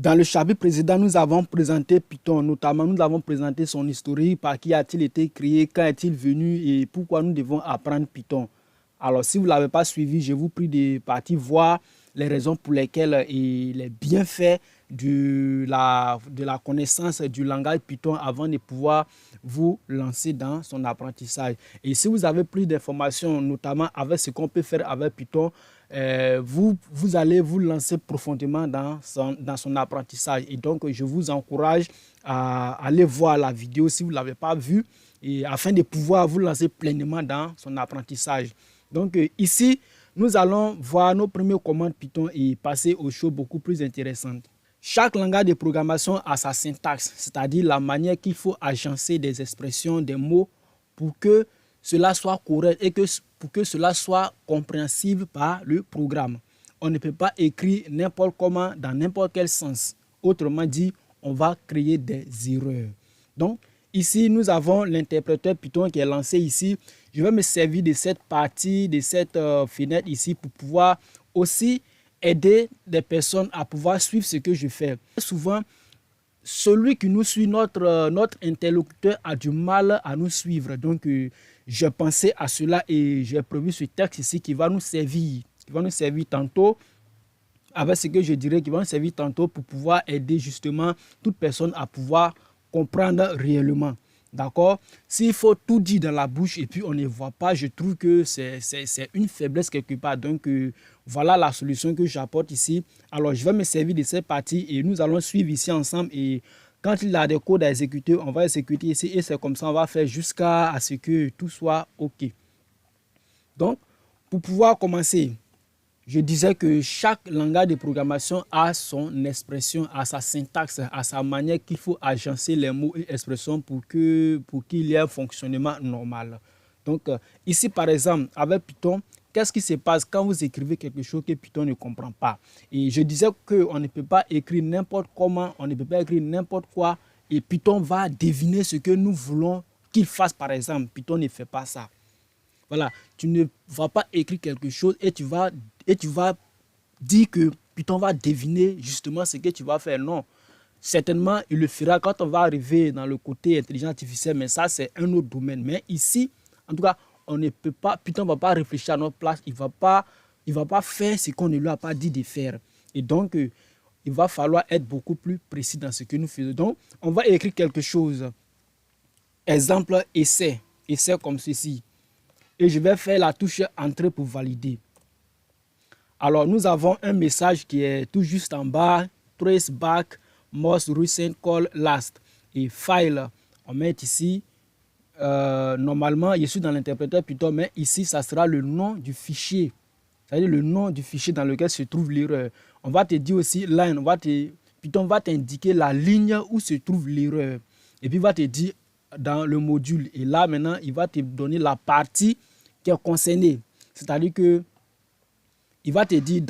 Dans le chapitre précédent, nous avons présenté Python, notamment nous avons présenté son historique, par qui a-t-il été créé, quand est-il venu et pourquoi nous devons apprendre Python. Alors, si vous ne l'avez pas suivi, je vous prie de partir voir les raisons pour lesquelles et les bienfaits de la connaissance du langage Python avant de pouvoir vous lancer dans son apprentissage. Et si vous avez plus d'informations, notamment avec ce qu'on peut faire avec Python, vous allez vous lancer profondément dans son apprentissage. Et donc, je vous encourage à aller voir la vidéo si vous ne l'avez pas vue, et afin de pouvoir vous lancer pleinement dans son apprentissage. Donc, ici, nous allons voir nos premières commandes Python et passer aux choses beaucoup plus intéressantes. Chaque langage de programmation a sa syntaxe, c'est-à-dire la manière qu'il faut agencer des expressions, des mots pour que cela soit correct et pour que cela soit compréhensible par le programme. On ne peut pas écrire n'importe comment dans n'importe quel sens. Autrement dit, on va créer des erreurs. Donc, ici, nous avons l'interpréteur Python qui est lancé ici. Je vais me servir de cette partie, de cette fenêtre ici pour pouvoir aussi aider des personnes à pouvoir suivre ce que je fais. Souvent, celui qui nous suit, notre interlocuteur a du mal à nous suivre. Donc, j'ai pensé à cela et j'ai prévu ce texte ici qui va nous servir. Qui va nous servir tantôt avec ce que je dirais, qui va nous servir tantôt pour pouvoir aider justement toute personne à pouvoir comprendre réellement. D'accord? S'il faut tout dire dans la bouche et puis on ne voit pas, je trouve que c'est une faiblesse quelque part. Donc, voilà la solution que j'apporte ici. Alors, je vais me servir de cette partie et nous allons suivre ici ensemble. Et quand il a des codes à exécuter, on va exécuter ici. Et c'est comme ça, on va faire jusqu'à ce que tout soit OK. Donc, pour pouvoir commencer, je disais que chaque langage de programmation a son expression, a sa syntaxe, a sa manière qu'il faut agencer les mots et expressions pour qu'il y ait un fonctionnement normal. Donc, ici, par exemple, avec Python, qu'est-ce qui se passe quand vous écrivez quelque chose que Python ne comprend pas? Et je disais qu'on ne peut pas écrire n'importe comment, on ne peut pas écrire n'importe quoi, et Python va deviner ce que nous voulons qu'il fasse, par exemple. Python ne fait pas ça. Voilà, tu ne vas pas écrire quelque chose et tu vas dire que Python va deviner justement ce que tu vas faire. Non, certainement, il le fera quand on va arriver dans le côté intelligence artificielle, mais ça, c'est un autre domaine. Mais ici, en tout cas, on ne peut pas, Python ne va pas réfléchir à notre place, il va pas faire ce qu'on ne lui a pas dit de faire. Et donc, il va falloir être beaucoup plus précis dans ce que nous faisons. Donc, on va écrire quelque chose. Exemple, essai comme ceci. Et je vais faire la touche entrée pour valider. Alors, nous avons un message qui est tout juste en bas. Trace back, most recent call last. Et file, on met ici. Normalement, je suis dans l'interpréteur Python, mais ici, ça sera le nom du fichier. C'est-à-dire le nom du fichier dans lequel se trouve l'erreur. On va te dire aussi line. Python va t'indiquer la ligne où se trouve l'erreur. Et puis, il va te dire dans le module. Et là, maintenant, il va te donner la partie qui est concernée. C'est-à-dire que il va te dire,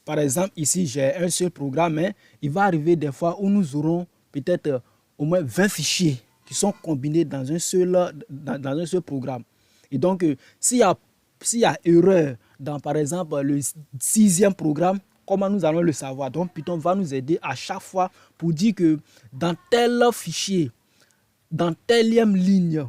par exemple, ici, j'ai un seul programme, mais il va arriver des fois où nous aurons peut-être au moins 20 fichiers qui sont combinés dans un seul programme. Et donc, s'il y a erreur dans, par exemple, le 6e programme, comment nous allons le savoir? Donc, Python va nous aider à chaque fois pour dire que dans tel fichier, dans telle ligne,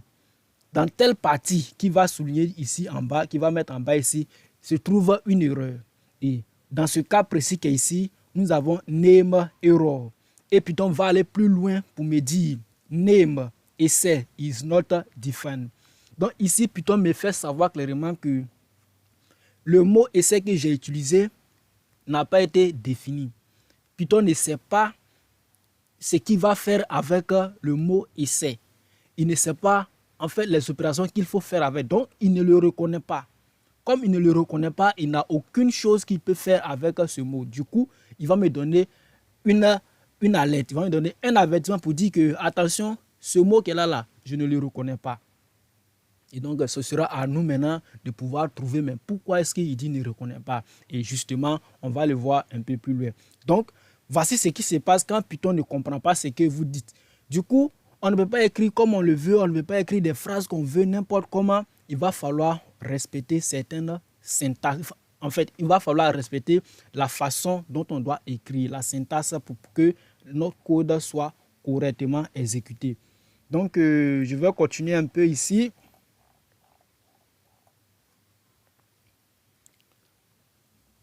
dans telle partie qui va souligner ici en bas, qui va mettre en bas ici, se trouve une erreur. Et dans ce cas précis qui est ici, nous avons name error. Et Python va aller plus loin pour me dire name essay is not defined. Donc ici, Python me fait savoir clairement que le mot essai que j'ai utilisé n'a pas été défini. Python ne sait pas ce qu'il va faire avec le mot essai. Il ne sait pas en fait les opérations qu'il faut faire avec. Donc, il ne le reconnaît pas. Comme il ne le reconnaît pas, il n'a aucune chose qu'il peut faire avec ce mot. Du coup, il va me donner une alerte. Il va me donner un avertissement pour dire que, attention, ce mot qu'il a là, je ne le reconnais pas. Et donc, ce sera à nous maintenant de pouvoir trouver, mais pourquoi est-ce qu'il dit ne reconnaît pas? Et justement, on va le voir un peu plus loin. Donc, voici ce qui se passe quand Python ne comprend pas ce que vous dites. Du coup, on ne peut pas écrire comme on le veut, on ne peut pas écrire des phrases qu'on veut n'importe comment. Il va falloir respecter certaines syntaxes. En fait, il va falloir respecter la façon dont on doit écrire la syntaxe pour que notre code soit correctement exécuté. Donc, je vais continuer un peu ici.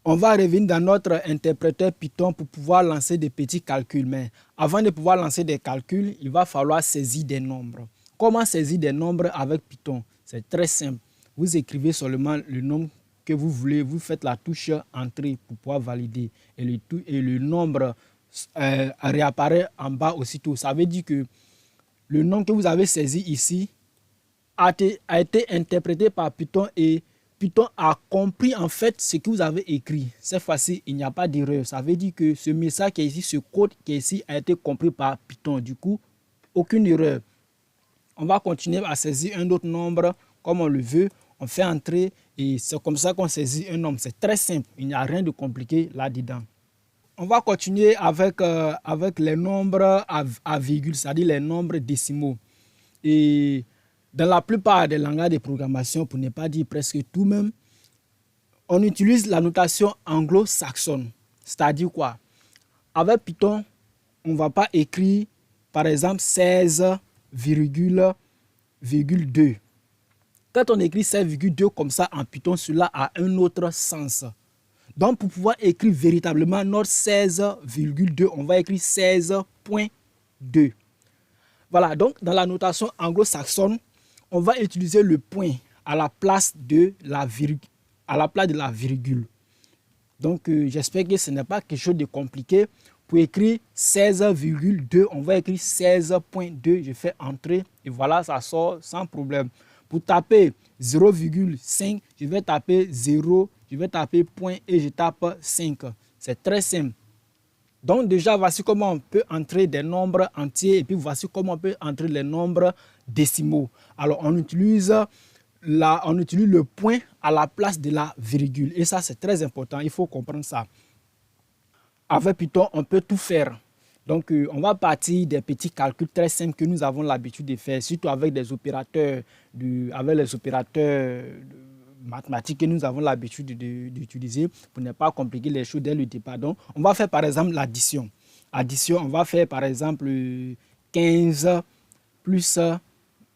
On va revenir dans notre interpréteur Python pour pouvoir lancer des petits calculs. Mais avant de pouvoir lancer des calculs, il va falloir saisir des nombres. Comment saisir des nombres avec Python? C'est très simple. Vous écrivez seulement le nombre que vous voulez. Vous faites la touche Entrée pour pouvoir valider. Et le nombre réapparaît en bas aussitôt. Ça veut dire que le nombre que vous avez saisi ici a été interprété par Python et Python a compris en fait ce que vous avez écrit. Cette fois-ci, il n'y a pas d'erreur. Ça veut dire que ce message qui est ici, ce code qui est ici a été compris par Python. Du coup, aucune erreur. On va continuer à saisir un autre nombre comme on le veut. On fait entrer et c'est comme ça qu'on saisit un nombre. C'est très simple. Il n'y a rien de compliqué là-dedans. On va continuer avec les nombres à virgule, c'est-à-dire les nombres décimaux. Et dans la plupart des langages de programmation, pour ne pas dire presque tout même, on utilise la notation anglo-saxonne. C'est-à-dire quoi? Avec Python, on ne va pas écrire, par exemple, 16,2. Quand on écrit 16,2 comme ça en Python, cela a un autre sens. Donc, pour pouvoir écrire véritablement notre 16,2, on va écrire 16.2. Voilà, donc dans la notation anglo-saxonne, on va utiliser le point à la place de la virgule. Donc, j'espère que ce n'est pas quelque chose de compliqué. Pour écrire 16,2, on va écrire 16.2. Je fais entrer et voilà, ça sort sans problème. Pour taper 0,5, je vais taper 0, je vais taper point et je tape 5. C'est très simple. Donc déjà, voici comment on peut entrer des nombres entiers et puis voici comment on peut entrer les nombres décimaux. Alors, on utilise le point à la place de la virgule. Et ça, c'est très important. Il faut comprendre ça. Avec Python, on peut tout faire. Donc, on va partir des petits calculs très simples que nous avons l'habitude de faire, surtout avec les opérateurs, mathématiques que nous avons l'habitude d'utiliser pour ne pas compliquer les choses dès le départ. Donc, on va faire par exemple l'addition. Addition, on va faire par exemple 15 plus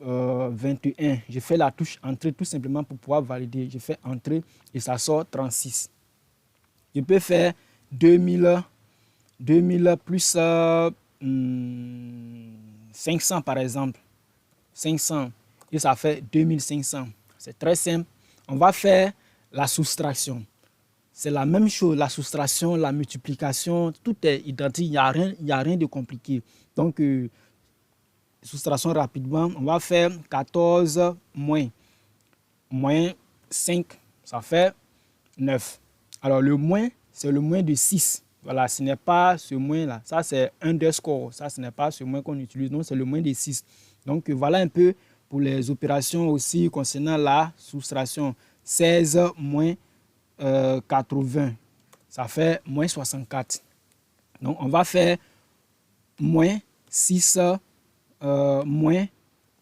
21. Je fais la touche Entrée tout simplement pour pouvoir valider. Je fais Entrée et ça sort 36. Je peux faire 2000 plus 500 par exemple. 500 et ça fait 2500. C'est très simple. On va faire la soustraction. C'est la même chose, la soustraction, la multiplication, tout est identique, il n'y a rien de compliqué. Donc, soustraction rapidement, on va faire 14 moins 5, ça fait 9. Alors, le moins, c'est le moins de 6. Voilà, ce n'est pas ce moins-là. Ça, c'est underscore. Ça, ce n'est pas ce moins qu'on utilise. Non, c'est le moins de 6. Donc, voilà un peu pour les opérations aussi concernant la soustraction. 16 moins 80, ça fait moins 64. Donc, on va faire moins 6 moins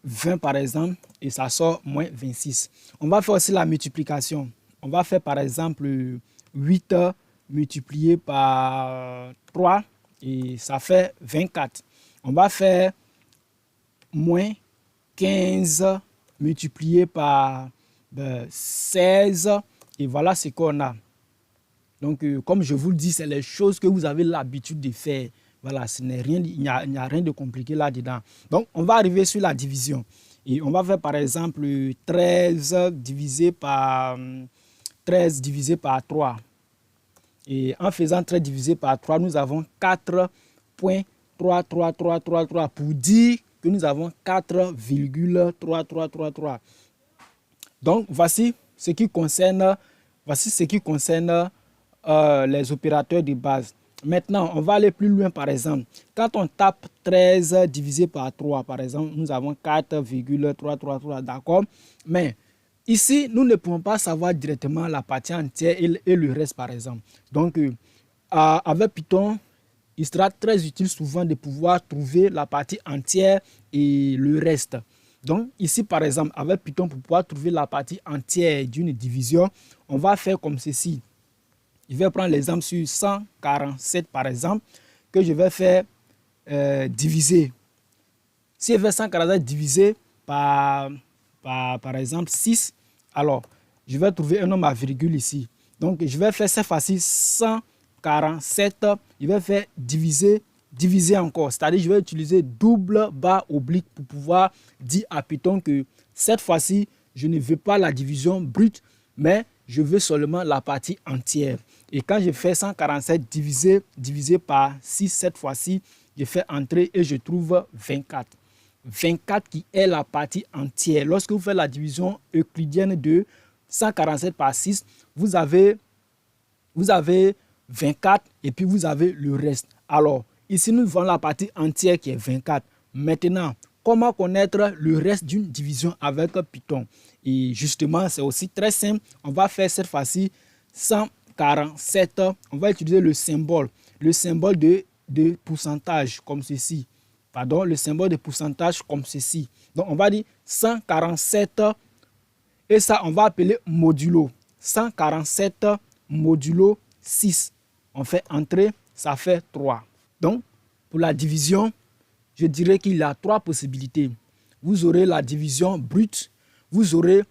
20 par exemple et ça sort moins 26. On va faire aussi la multiplication. On va faire par exemple 8 multiplié par 3 et ça fait 24. On va faire moins 15 multiplié par 16 et voilà ce qu'on a. Donc, comme je vous le dis, c'est les choses que vous avez l'habitude de faire. Voilà, il n'y a rien de compliqué là-dedans. Donc, on va arriver sur la division. Et on va faire par exemple 13 divisé par 3. Et en faisant 13 divisé par 3, nous avons 4.33333 pour dire que nous avons 4,3333. Donc, voici ce qui concerne les opérateurs de base. Maintenant, on va aller plus loin, par exemple. Quand on tape 13 divisé par 3, par exemple, nous avons 4,333, d'accord? Mais ici, nous ne pouvons pas savoir directement la partie entière et le reste, par exemple. Donc, avec Python, il sera très utile souvent de pouvoir trouver la partie entière et le reste. Donc, ici, par exemple, avec Python, pour pouvoir trouver la partie entière d'une division, on va faire comme ceci. Je vais prendre l'exemple sur 147, par exemple, que je vais faire diviser. Si je fais 147 divisé par exemple 6, alors je vais trouver un nombre à virgule ici. Donc je vais faire cette fois-ci 147, je vais faire diviser encore. C'est-à-dire je vais utiliser double barre oblique pour pouvoir dire à Python que cette fois-ci, je ne veux pas la division brute, mais je veux seulement la partie entière. Et quand je fais 147 divisé par 6, cette fois-ci, je fais entrer et je trouve 24. 24 qui est la partie entière. Lorsque vous faites la division euclidienne de 147 par 6, vous avez 24 et puis vous avez le reste. Alors, ici, nous avons la partie entière qui est 24. Maintenant, comment connaître le reste d'une division avec Python? Et justement, c'est aussi très simple. On va faire cette fois-ci 147. On va utiliser le symbole de pourcentage comme ceci. Pardon, le symbole de pourcentage comme ceci. Donc, on va dire 147 et ça, on va appeler modulo. 147 modulo 6. On fait entrer, ça fait 3. Donc, pour la division, je dirais qu'il y a 3 possibilités. Vous aurez la division brute, vous aurez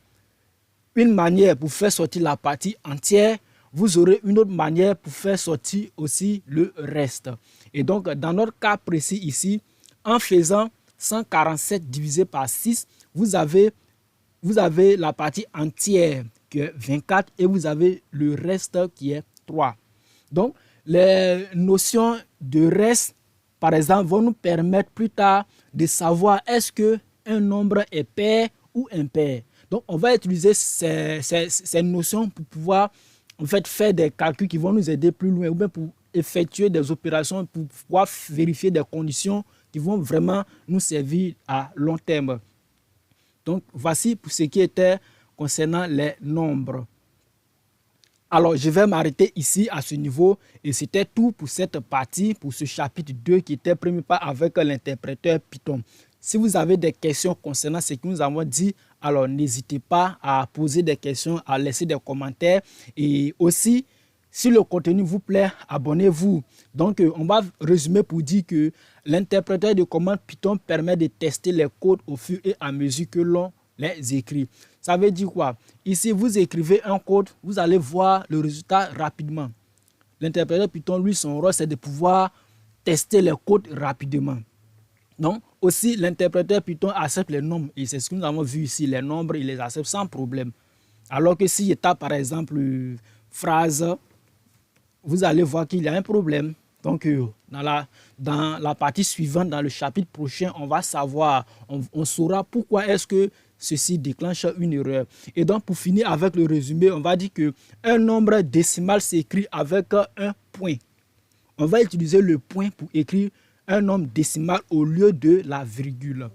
une manière pour faire sortir la partie entière, vous aurez une autre manière pour faire sortir aussi le reste. Et donc, dans notre cas précis ici, en faisant 147 divisé par 6, vous avez la partie entière qui est 24 et vous avez le reste qui est 3. Donc, les notions de reste, par exemple, vont nous permettre plus tard de savoir est-ce qu'un nombre est pair ou impair. Donc, on va utiliser ces notions pour pouvoir en fait, faire des calculs qui vont nous aider plus loin ou bien pour effectuer des opérations pour pouvoir vérifier des conditions qui vont vraiment nous servir à long terme. Donc, voici pour ce qui était concernant les nombres. Alors, je vais m'arrêter ici à ce niveau et c'était tout pour cette partie, pour ce chapitre 2 qui était premier pas avec l'interpréteur Python. Si vous avez des questions concernant ce que nous avons dit, alors n'hésitez pas à poser des questions, à laisser des commentaires et aussi, si le contenu vous plaît, abonnez-vous. Donc, on va résumer pour dire que l'interpréteur de commande Python permet de tester les codes au fur et à mesure que l'on les écrit. Ça veut dire quoi? Ici, vous écrivez un code, vous allez voir le résultat rapidement. L'interpréteur Python, lui, son rôle, c'est de pouvoir tester les codes rapidement. Donc, aussi, l'interpréteur Python accepte les nombres. Et c'est ce que nous avons vu ici. Les nombres, il les accepte sans problème. Alors que si je tape, par exemple, phrase, vous allez voir qu'il y a un problème. Donc, dans la partie suivante, dans le chapitre prochain, on va savoir, on saura pourquoi est-ce que ceci déclenche une erreur. Et donc, pour finir avec le résumé, on va dire qu'un nombre décimal s'écrit avec un point. On va utiliser le point pour écrire un nombre décimal au lieu de la virgule.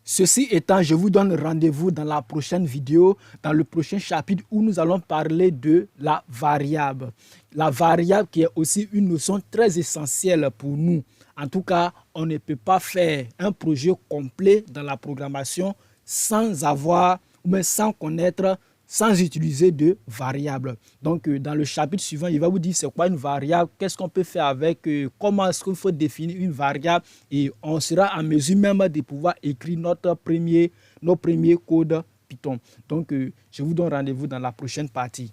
Ceci étant, je vous donne rendez-vous dans la prochaine vidéo, dans le prochain chapitre où nous allons parler de la variable. La variable qui est aussi une notion très essentielle pour nous. En tout cas, on ne peut pas faire un projet complet dans la programmation sans avoir, ou même sans connaître, sans utiliser de variables. Donc, dans le chapitre suivant, il va vous dire c'est quoi une variable, qu'est-ce qu'on peut faire avec, comment est-ce qu'il faut définir une variable et on sera en mesure même de pouvoir écrire nos premiers codes Python. Donc, je vous donne rendez-vous dans la prochaine partie.